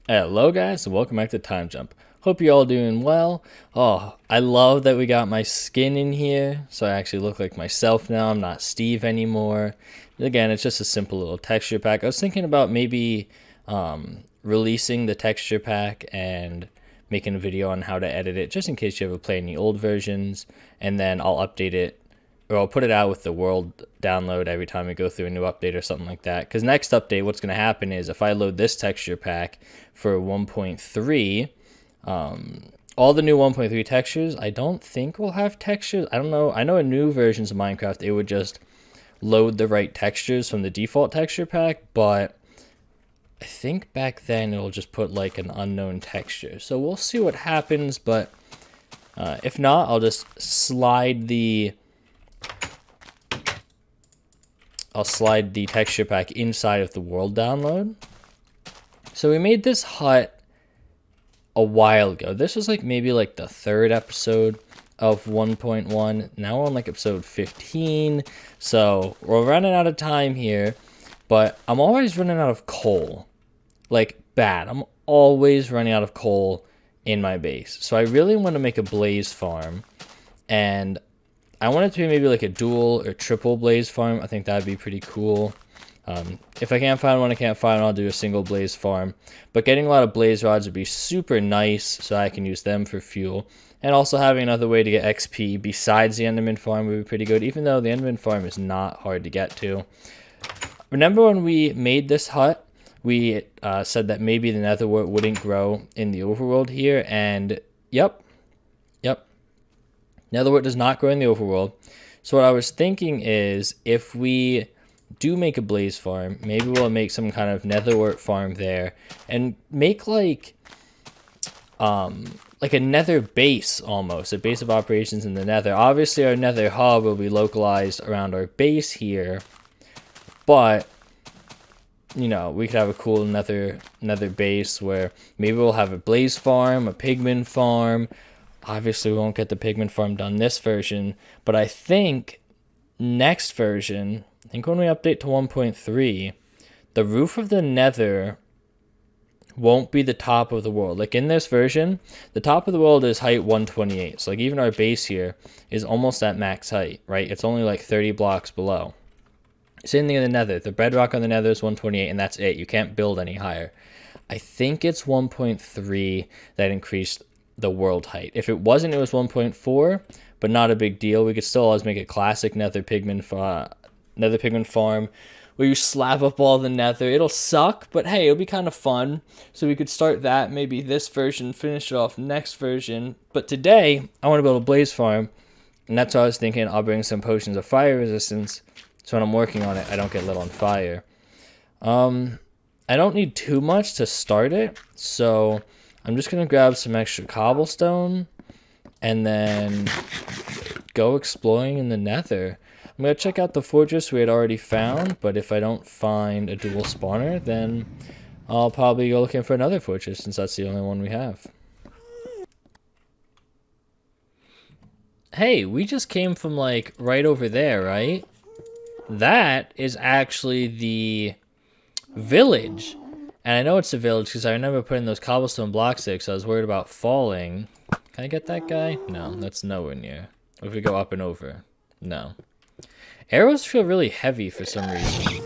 Hello guys and welcome back to Time Jump. Hope you're all doing well. Oh, I love that we got my skin in here, so I actually look like myself now. I'm not Steve anymore. Again, it's just a simple little texture pack. I was thinking about maybe releasing the texture pack and making a video on how to edit it, just in case you ever play any old versions, and then I'll update it, or I'll put it out with the world download every time we go through a new update or something like that. Because next update, what's going to happen is if I load this texture pack for 1.3, all the new 1.3 textures, I don't think will have textures. I don't know. I know in new versions of Minecraft, it would just load the right textures from the default texture pack, but I think back then it'll just put like an unknown texture. So we'll see what happens, but if not, I'll just slide the texture pack inside of the world download. So we made this hut a while ago. This was like maybe like the third episode of 1.1. Now we're on like episode 15. So we're running out of time here, but I'm always running out of coal. Like bad. I'm always running out of coal in my base. So I really want to make a blaze farm, and I want it to be maybe like a dual or triple blaze farm. I think that'd be pretty cool. If I can't find one, I can't find one, I'll do a single blaze farm. But getting a lot of blaze rods would be super nice, so I can use them for fuel. And also having another way to get XP besides the Enderman farm would be pretty good, even though the Enderman farm is not hard to get to. Remember when we made this hut, we said that maybe the netherwort wouldn't grow in the overworld here, and yep. Netherwort does not grow in the overworld. So what I was thinking is, if we do make a blaze farm, maybe we'll make some kind of netherwort farm there, and make like a nether base, almost a base of operations in the nether. Obviously our nether hub will be localized around our base here, but you know, we could have a cool nether base where maybe we'll have a blaze farm, a pigman farm. Obviously we won't get the pigman farm done this version, but I think next version, I think when we update to 1.3, the roof of the nether won't be the top of the world. Like in this version, the top of the world is height 128. So like even our base here is almost at max height, right? It's only like 30 blocks below. Same thing in the nether. The bedrock on the nether is 128, and that's it. You can't build any higher. I think it's 1.3 that increased the world height. If it wasn't, it was 1.4, but not a big deal. We could still always make a classic nether pigman farm where you slap up all the nether. It'll suck, but hey, it'll be kind of fun. So we could start that, maybe this version, finish it off next version. But today, I want to build a blaze farm, and that's what I was thinking. I'll bring some potions of fire resistance, so when I'm working on it, I don't get lit on fire. I don't need too much to start it, so I'm just going to grab some extra cobblestone and then go exploring in the nether. I'm going to check out the fortress we had already found, but if I don't find a dual spawner, then I'll probably go looking for another fortress, since that's the only one we have. Hey, we just came from like right over there, right? That is actually the village. And I know it's a village because I remember putting those cobblestone blocks there because I was worried about falling. Can I get that guy? No, that's nowhere near. Or if we go up and over? No. Arrows feel really heavy for some reason.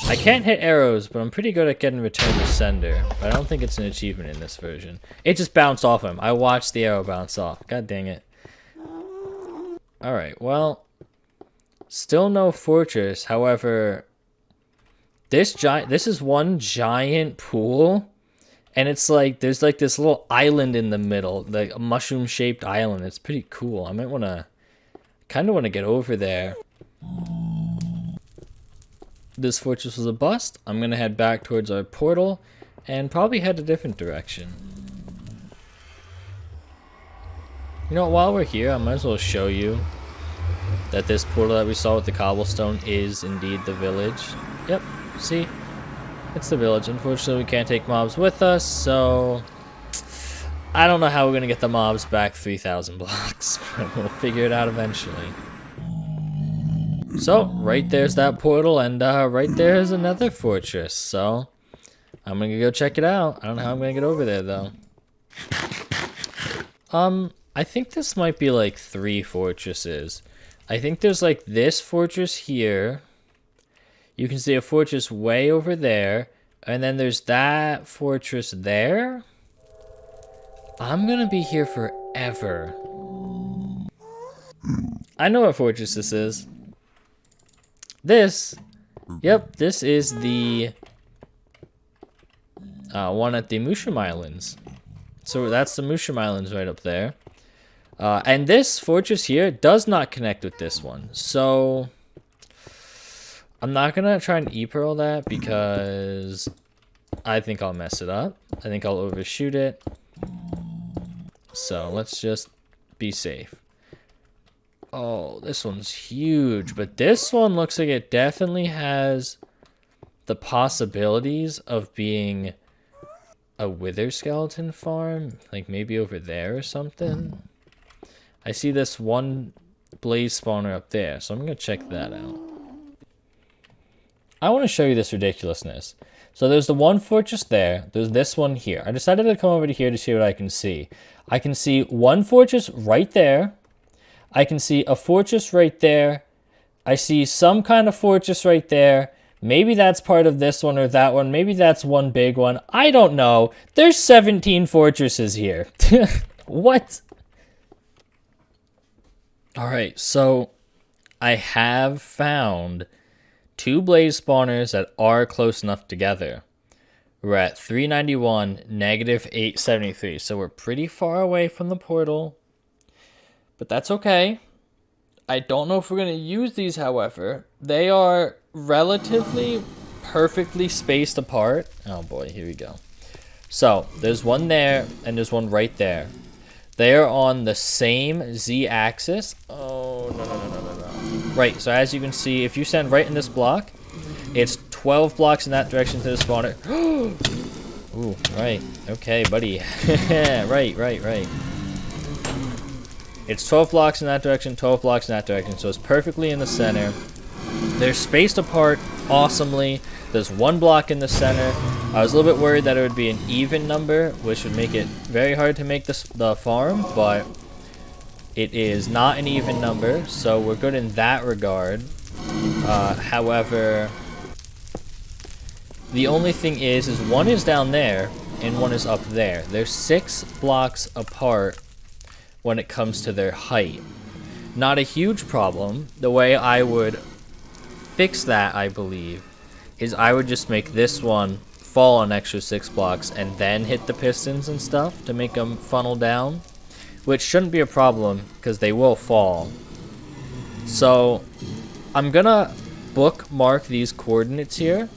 I can't hit arrows, but I'm pretty good at getting return to sender. But I don't think it's an achievement in this version. It just bounced off him. I watched the arrow bounce off. God dang it. Alright, well, still no fortress. However, this is one giant pool, and it's like there's like this little island in the middle, like a mushroom shaped island. It's pretty cool. I might kind of want to get over there. This fortress was a bust. I'm gonna head back towards our portal and probably head a different direction. You know, while we're here, I might as well show you that this portal that we saw with the cobblestone is indeed the village. Yep, see? It's the village. Unfortunately, we can't take mobs with us, so I don't know how we're going to get the mobs back 3,000 blocks, but we'll figure it out eventually. So, right there's that portal, and right there's another fortress, so I'm gonna go check it out. I don't know how I'm gonna get over there though. I think this might be like 3 fortresses. I think there's like this fortress here. You can see a fortress way over there. And then there's that fortress there. I'm gonna be here forever. I know what fortress this is. This. Yep, this is the one at the Mushroom Islands. So that's the Mushroom Islands right up there. And this fortress here does not connect with this one. So I'm not going to try and e-pearl that because I think I'll mess it up. I think I'll overshoot it. So let's just be safe. Oh, this one's huge. But this one looks like it definitely has the possibilities of being a wither skeleton farm. Like maybe over there or something. I see this one blaze spawner up there, so I'm going to check that out. I want to show you this ridiculousness. So there's the one fortress there. There's this one here. I decided to come over to here to see what I can see. I can see one fortress right there. I can see a fortress right there. I see some kind of fortress right there. Maybe that's part of this one or that one. Maybe that's one big one. I don't know. There's 17 fortresses here. What? Alright, so I have found 2 blaze spawners that are close enough together. We're at 391, negative 873. So we're pretty far away from the portal. But that's okay. I don't know if we're going to use these, however. They are relatively perfectly spaced apart. Oh boy, here we go. So there's one there and there's one right there. They are on the same z-axis. Oh, no. Right, so as you can see, if you stand right in this block, it's 12 blocks in that direction to the spawner. Ooh, right. Okay, buddy. Right. It's 12 blocks in that direction, 12 blocks in that direction, so it's perfectly in the center. They're spaced apart awesomely. There's 1 block in the center. I was a little bit worried that it would be an even number, which would make it very hard to make the farm, but it is not an even number, so we're good in that regard. However, the only thing is one is down there and one is up there. They're 6 blocks apart when it comes to their height. Not a huge problem. The way I would fix that, I believe, is I would just make this one fall an extra 6 blocks and then hit the pistons and stuff to make them funnel down, which shouldn't be a problem because they will fall. So I'm gonna bookmark these coordinates here,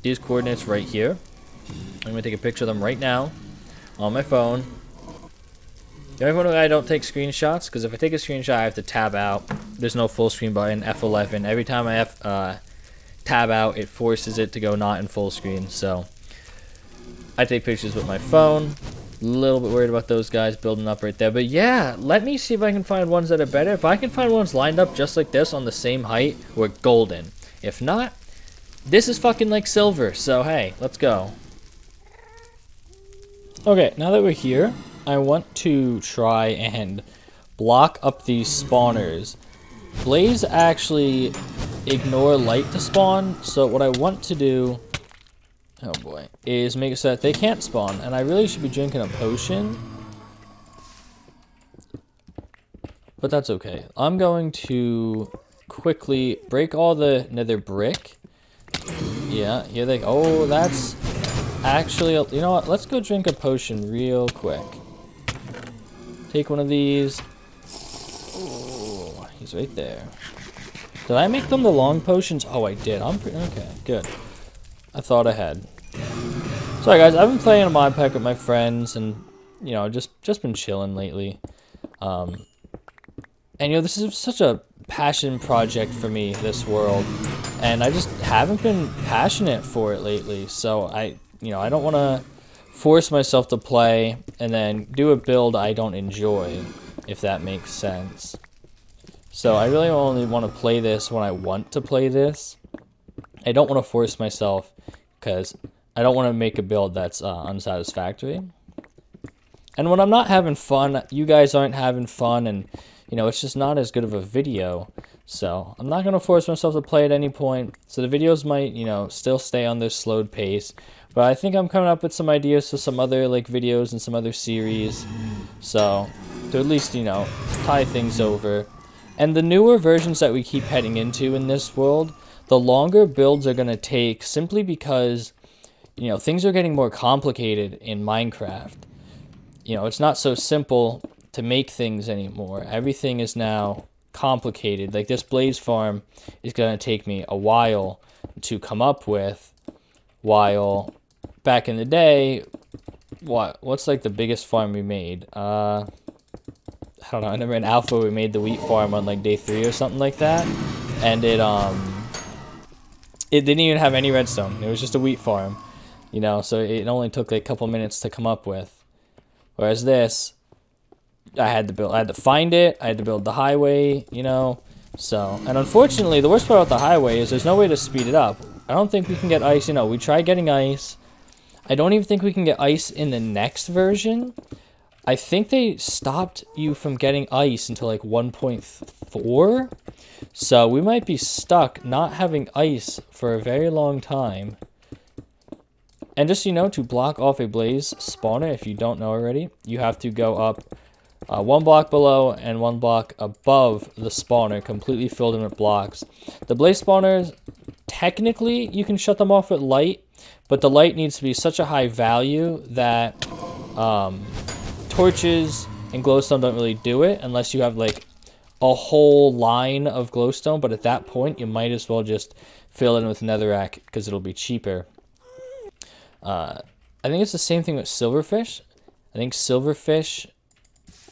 these coordinates right here. I'm gonna take a picture of them right now on my phone. The only one I don't take screenshots, because if I take a screenshot I have to tab out. There's no full screen button, F11. Every time I tab out, it forces it to go not in full screen. So I take pictures with my phone. A little bit worried about those guys building up right there. But yeah, let me see if I can find ones that are better. If I can find ones lined up just like this on the same height, we're golden. If not, this is fucking like silver. So hey, let's go. Okay, now that we're here, I want to try and block up these spawners. Blaze actually ignore light to spawn, so what I want to do, oh boy, is make it so that they can't spawn, and I really should be drinking a potion. But that's okay. I'm going to quickly break all the nether brick. Yeah, here they go. Oh, that's actually, you know what, let's go drink a potion real quick. Take one of these. Oh, he's right there. Did I make them the long potions? Oh, I did. I'm pretty okay. Good. I thought I had. Sorry, guys. I've been playing a mod pack with my friends, and you know, just been chilling lately. And you know, this is such a passion project for me. This world, and I just haven't been passionate for it lately. So I don't want to force myself to play and then do a build I don't enjoy, if that makes sense. So I really only want to play this when I want to play this. I don't want to force myself because I don't want to make a build that's unsatisfactory. And when I'm not having fun, you guys aren't having fun, and you know, it's just not as good of a video. So I'm not gonna force myself to play at any point. So the videos might, you know, still stay on this slowed pace. But I think I'm coming up with some ideas for some other like videos and some other series. So to at least, you know, tie things over. And the newer versions that we keep heading into in this world, the longer builds are gonna take simply because, you know, things are getting more complicated in Minecraft. You know, it's not so simple to make things anymore. Everything is now complicated. Like this blaze farm is going to take me a while to come up with, while back in the day, what's like the biggest farm we made? I don't know. I remember in Alpha we made the wheat farm on like day 3 or something like that, and it didn't even have any redstone. It was just a wheat farm, you know. So it only took like a couple minutes to come up with. Whereas this, I had to find it, I had to build the highway, you know. So, and unfortunately, the worst part about the highway is there's no way to speed it up. I don't think we can get ice, you know, we tried getting ice. I don't even think we can get ice in the next version. I think they stopped you from getting ice until like 1.4. So we might be stuck not having ice for a very long time. And just, you know, to block off a blaze spawner, if you don't know already, you have to go up 1 block below and 1 block above the spawner, completely filled in with blocks. The blaze spawners, technically, you can shut them off with light, but the light needs to be such a high value that torches and glowstone don't really do it unless you have like a whole line of glowstone. But at that point, you might as well just fill it in with netherrack because it'll be cheaper. I think it's the same thing with silverfish. I think silverfish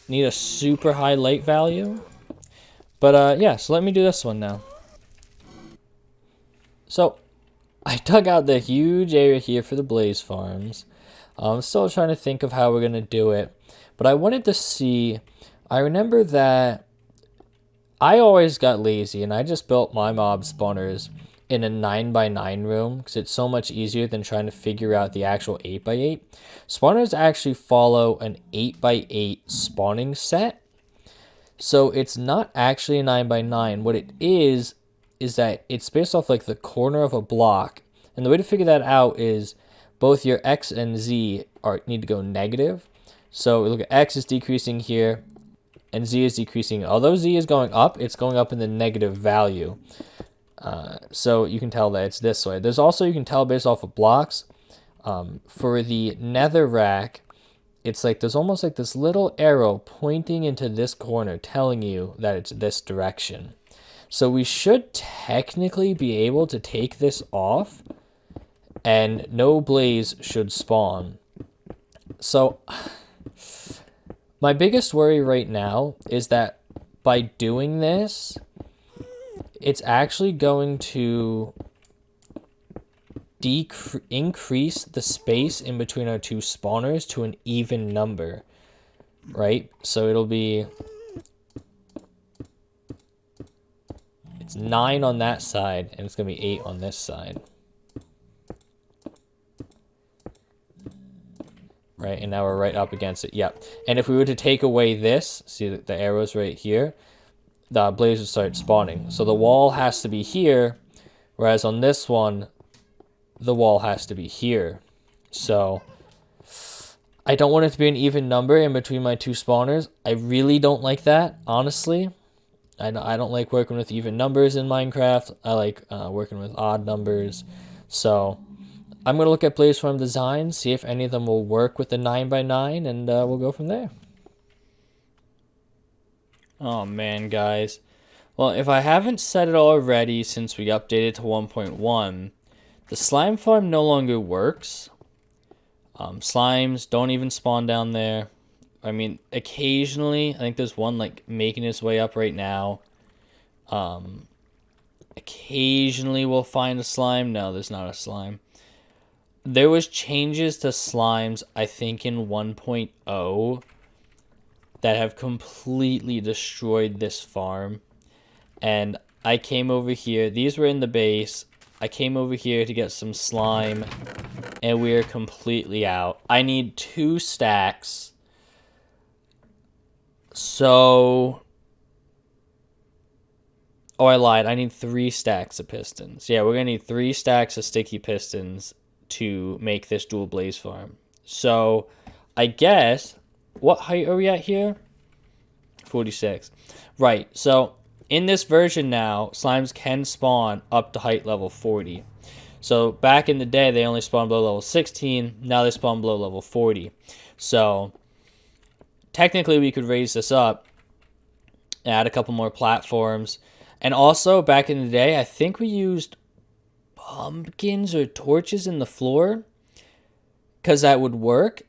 need a super high light value. But yeah, so let me do this one now. So I dug out the huge area here for the blaze farms. I'm still trying to think of how we're going to do it. But I wanted to see, I remember that I always got lazy and I just built my mob spawners in a 9x9 room because it's so much easier than trying to figure out the actual 8x8. Spawners actually follow an 8x8 spawning set. So it's not actually a 9x9. What it is that it's based off like the corner of a block. And the way to figure that out is both your X and Z need to go negative. So look at X is decreasing here and Z is decreasing. Although Z is going up, it's going up in the negative value. So you can tell that it's this way. There's also, you can tell based off of blocks. For the netherrack, it's like there's almost like this little arrow pointing into this corner telling you that it's this direction. So we should technically be able to take this off and no blaze should spawn. So my biggest worry right now is that by doing this, it's actually going to increase the space in between our 2 spawners to an even number, right? So it'll be, it's 9 on that side and it's gonna be 8 on this side, right? And now we're right up against it. Yep. And if we were to take away this, see the arrows right here, the blaze would start spawning. So the wall has to be here, whereas on this one, the wall has to be here. So I don't want it to be an even number in between my 2 spawners. I really don't like that, honestly. I don't like working with even numbers in Minecraft. I like working with odd numbers. So I'm going to look at blaze farm designs, see if any of them will work with the 9x9, and we'll go from there. Oh man, guys. Well, if I haven't said it already since we updated to 1.1, the slime farm no longer works. Slimes don't even spawn down there. I mean, occasionally, I think there's one like making its way up right now. Occasionally we'll find a slime. No, there's not a slime. There was changes to slimes, I think, in 1.0 that have completely destroyed this farm. And I came over here. These were in the base. I came over here to get some slime. and we're completely out. I need 2 stacks. So... Oh, I lied. I need 3 stacks of pistons. Yeah, we're going to need 3 stacks of sticky pistons to make this dual blaze farm. So, I guess... What height are we at here? 46. Right, so in this version now, slimes can spawn up to height level 40. So back in the day, they only spawned below level 16. Now they spawn below level 40. So technically, we could raise this up, add a couple more platforms. And also, back in the day, I think we used pumpkins or torches in the floor because that would work.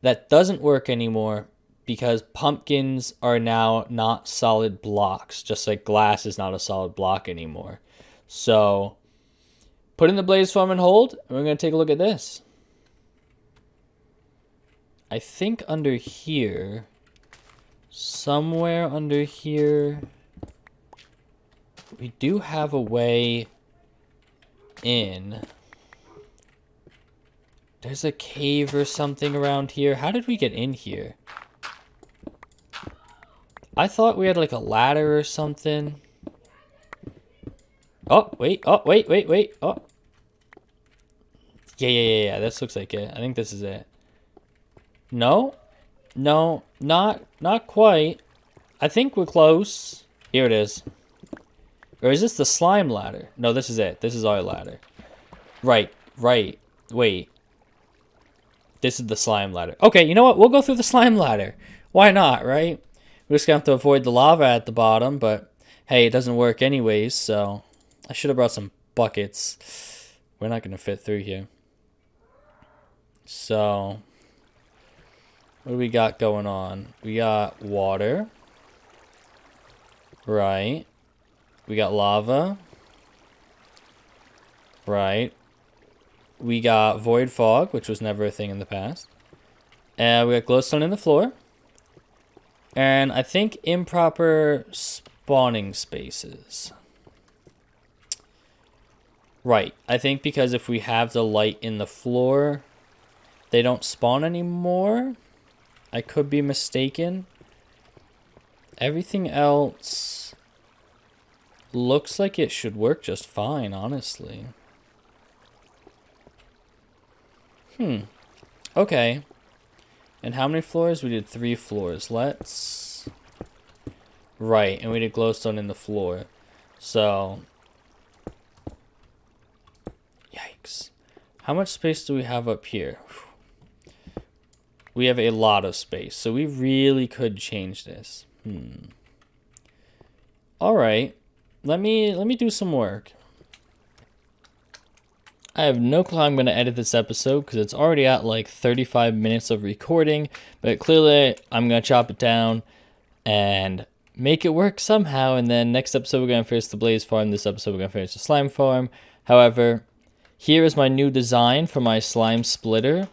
That doesn't work anymore because pumpkins are now not solid blocks, just like glass is not a solid block anymore. So, putting the blaze farm on hold, and we're going to take a look at this. I think under here, somewhere under here... We do have a way in. There's a cave or something around here. How did we get in here? I thought we had like a ladder or something. Oh, wait. Oh, wait. Oh. Yeah. This looks like it. I think this is it. No, not quite. I think we're close. Here it is. Or is this the slime ladder? No, this is it. This is our ladder. Right. Wait. This is the slime ladder. Okay, you know what? We'll go through the slime ladder. Why not, right? We're just going to have to avoid the lava at the bottom, but hey, it doesn't work anyways, so I should have brought some buckets. We're not going to fit through here. So, what do we got going on? We got water. Right. We got lava. Right. We got void fog, which was never a thing in the past. And we got glowstone in the floor. And I think improper spawning spaces. Right. I think because if we have the light in the floor, they don't spawn anymore. I could be mistaken. Everything else looks like it should work just fine, honestly. Okay. And how many floors? We did 3 floors. Let's... Right, and we did glowstone in the floor. So... Yikes. How much space do we have up here? We have a lot of space, so we really could change this. Alright. Let me do some work. I have no clue how I'm going to edit this episode because it's already at like 35 minutes of recording, but clearly I'm going to chop it down and make it work somehow, and then next episode we're going to finish the blaze farm, this episode we're going to finish the slime farm. However, here is my new design for my slime splitter.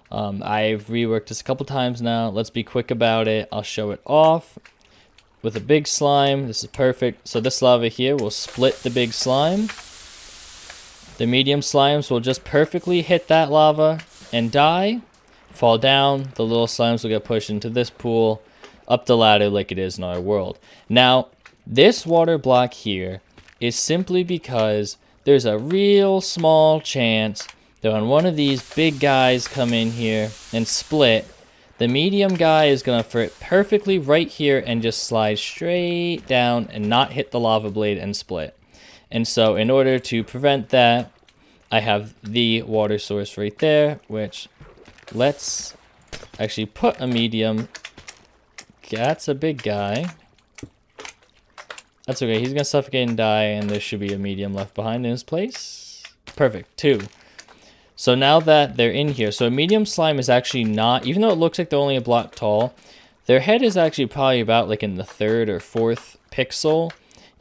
I've reworked this a couple times now. Let's be quick about it. I'll show it off with a big slime. This is perfect. So this lava here will split the big slime. The medium slimes will just perfectly hit that lava and die, fall down. The little slimes will get pushed into this pool, up the ladder like it is in our world. Now, this water block here is simply because there's a real small chance that when one of these big guys come in here and split, the medium guy is going to fit perfectly right here and just slide straight down and not hit the lava blade and split. And so in order to prevent that, I have the water source right there, which let's actually put a medium. That's a big guy. That's okay. He's going to suffocate and die, and there should be a medium left behind in his place. Perfect. 2. So now that they're in here, so a medium slime is actually not, even though it looks like they're only a block tall, their head is actually probably about like in the 3rd or 4th pixel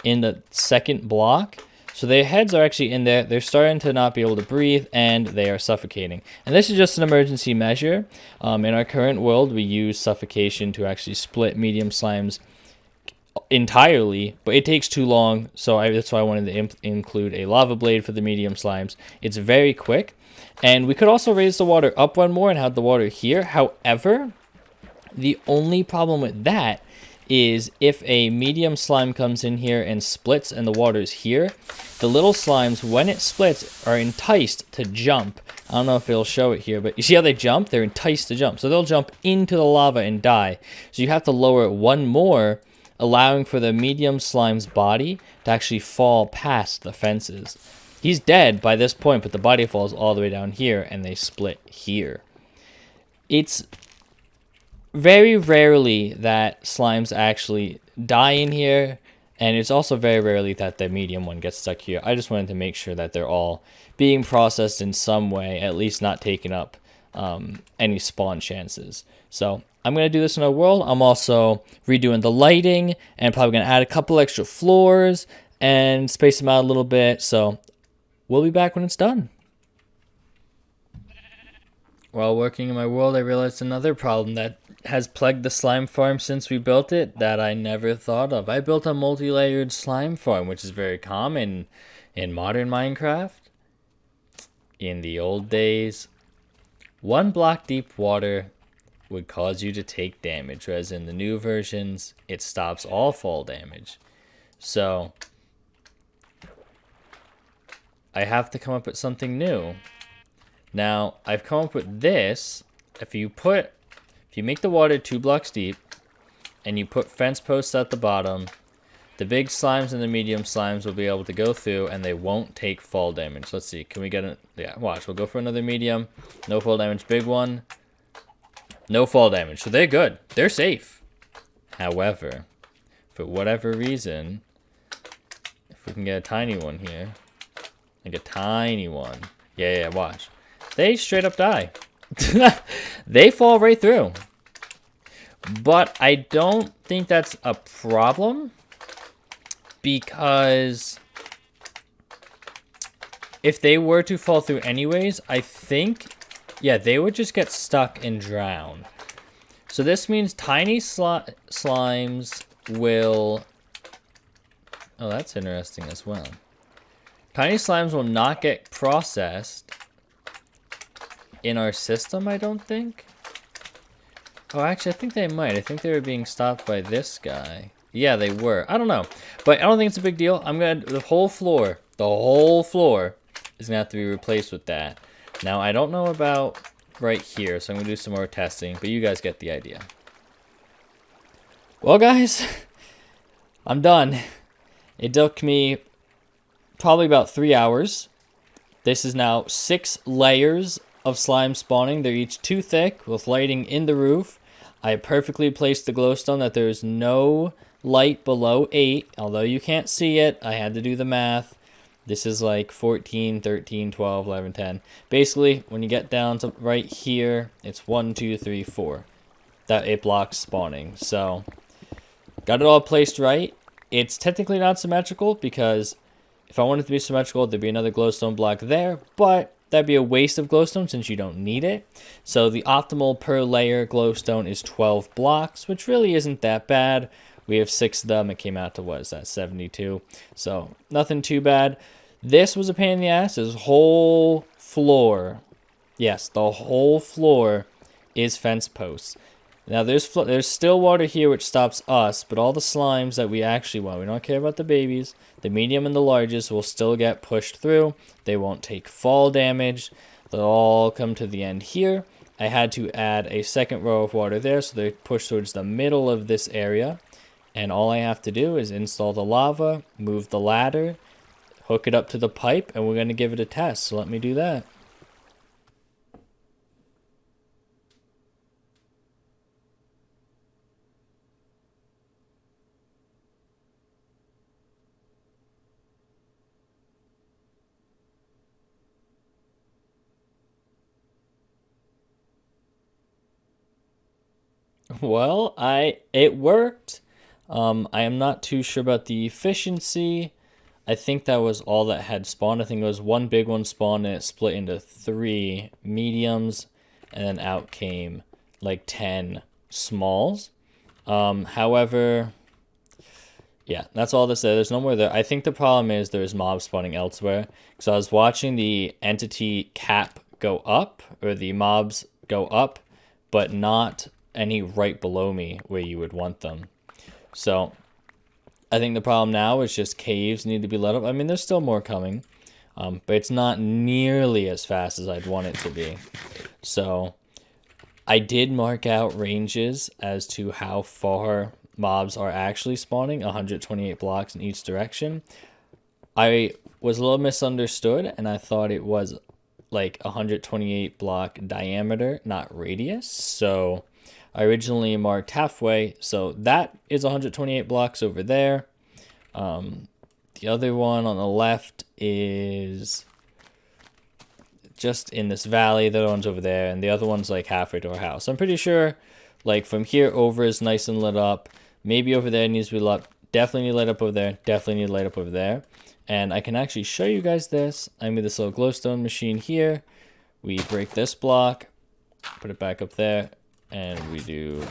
in the 2nd block. So their heads are actually in there. They're starting to not be able to breathe, and they are suffocating. And this is just an emergency measure. In our current world, we use suffocation to actually split medium slimes entirely, but it takes too long, so that's why I wanted to include a lava blade for the medium slimes. It's very quick, and we could also raise the water up one more and have the water here. However, the only problem with that is if a medium slime comes in here and splits and the water's here, the little slimes, when it splits, are enticed to jump. I don't know if it'll show it here, but you see how they jump? They're enticed to jump. So they'll jump into the lava and die. So you have to lower it one more, allowing for the medium slime's body to actually fall past the fences. He's dead by this point, but the body falls all the way down here, and they split here. It's very rarely that slimes actually die in here, and it's also very rarely that the medium one gets stuck here. I just wanted to make sure that they're all being processed in some way, at least not taking up any spawn chances. So I'm going to do this in a world. I'm also redoing the lighting and probably going to add a couple extra floors and space them out a little bit. So we'll be back when it's done. While working in my world, I realized another problem that has plagued the slime farm since we built it that I never thought of. I built a multi-layered slime farm, which is very common in modern Minecraft. In the old days, 1 block deep water would cause you to take damage, whereas in the new versions, it stops all fall damage. So I have to come up with something new. Now, I've come up with this. If you make the water 2 blocks deep, and you put fence posts at the bottom, the big slimes and the medium slimes will be able to go through, and they won't take fall damage. Let's see, can we get it? Yeah, watch, we'll go for another medium. No fall damage, big one. No fall damage, so they're good. They're safe. However, for whatever reason, if we can get a tiny one here, like a tiny one. Yeah, watch. They straight up die. They fall right through. But I don't think that's a problem, because if they were to fall through anyways, I think, yeah, they would just get stuck and drown. So this means tiny slimes will... Oh, that's interesting as well. Tiny slimes will not get processed in our system, I don't think. Oh, actually, I think they might. I think they were being stopped by this guy. Yeah, they were. I don't know. But I don't think it's a big deal. The whole floor is going to have to be replaced with that. Now, I don't know about right here, so I'm going to do some more testing, but you guys get the idea. Well, guys, I'm done. It took me probably about 3 hours. This is now 6 layers of slime spawning. They're each 2 thick with lighting in the roof. I perfectly placed the glowstone that there's no light below 8. Although you can't see it, I had to do the math. This is like 14, 13, 12, 11, 10. Basically, when you get down to right here, it's 1, 2, 3, 4. That it blocks spawning. So, got it all placed right. It's technically not symmetrical because if I wanted it to be symmetrical, there'd be another glowstone block there, but that'd be a waste of glowstone since you don't need it. So the optimal per layer glowstone is 12 blocks, which really isn't that bad. We have 6 of them. It came out to, what is that, 72? So nothing too bad. This was a pain in the ass. This whole floor, yes, the whole floor is fence posts. Now there's still water here which stops us, but all the slimes that we actually want, we don't care about the babies, the medium and the largest will still get pushed through. They won't take fall damage. They'll all come to the end here. I had to add a second row of water there, so they push towards the middle of this area. And all I have to do is install the lava, move the ladder, hook it up to the pipe, and we're going to give it a test. So let me do that. Well, it worked. I am not too sure about the efficiency. I think that was all that had spawned. I think it was 1 big one spawned and it split into 3 mediums, and then out came like 10 smalls. However, Yeah, that's all this there. There's no more there. I think the problem is there's mobs spawning elsewhere. Because I was watching the entity cap go up, or the mobs go up, but not any right below me where you would want them. So I think the problem now is just caves need to be let up. I mean, there's still more coming, but it's not nearly as fast as I'd want it to be. So I did mark out ranges as to how far mobs are actually spawning, 128 blocks in each direction. I was a little misunderstood, and I thought it was like 128 block diameter, not radius. So I originally marked halfway, so that is 128 blocks over there. The other one on the left is just in this valley. The other one's over there, and the other one's like halfway to our house. I'm pretty sure like from here over is nice and lit up. Maybe over there needs to be lit up. Definitely need light up over there. Definitely need light up over there. And I can actually show you guys this. I made this little glowstone machine here. We break this block, put it back up there, and we do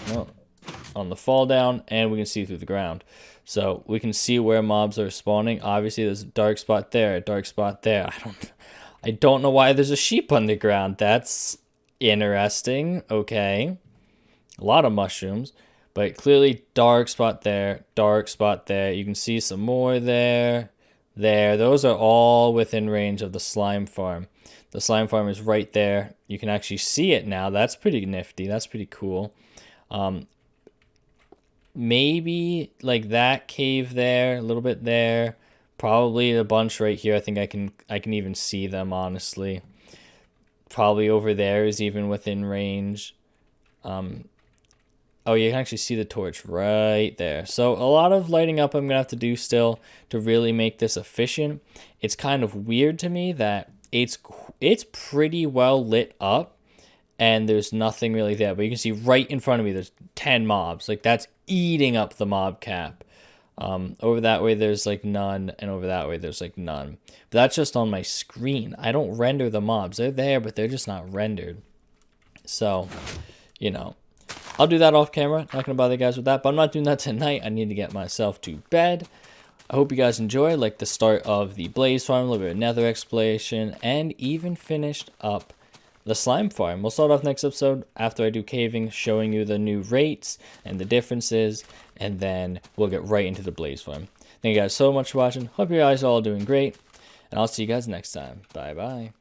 on the fall down, and we can see through the ground. So we can see where mobs are spawning. Obviously, there's a dark spot there, a dark spot there. I don't know why there's a sheep underground. That's interesting. Okay. A lot of mushrooms, but clearly dark spot there, dark spot there. You can see some more there, there. Those are all within range of the slime farm. The slime farm is right there. You can actually see it now. That's pretty nifty. That's pretty cool. Maybe like that cave there, a little bit there. Probably a bunch right here. I think I can even see them, honestly. Probably over there is even within range. Oh, you can actually see the torch right there. So a lot of lighting up I'm going to have to do still to really make this efficient. It's kind of weird to me that it's pretty well lit up and there's nothing really there. But you can see right in front of me there's 10 mobs. Like that's eating up the mob cap. Over that way there's like none, and over that way there's like none. But that's just on my screen. I don't render the mobs. They're there, but they're just not rendered. So, you know, I'll do that off camera. Not going to bother you guys with that, but I'm not doing that tonight. I need to get myself to bed. I hope you guys enjoy, like the start of the Blaze Farm, a little bit of nether exploration, and even finished up the slime farm. We'll start off next episode after I do caving, showing you the new rates and the differences, and then we'll get right into the Blaze Farm. Thank you guys so much for watching. Hope you guys are all doing great, and I'll see you guys next time. Bye-bye.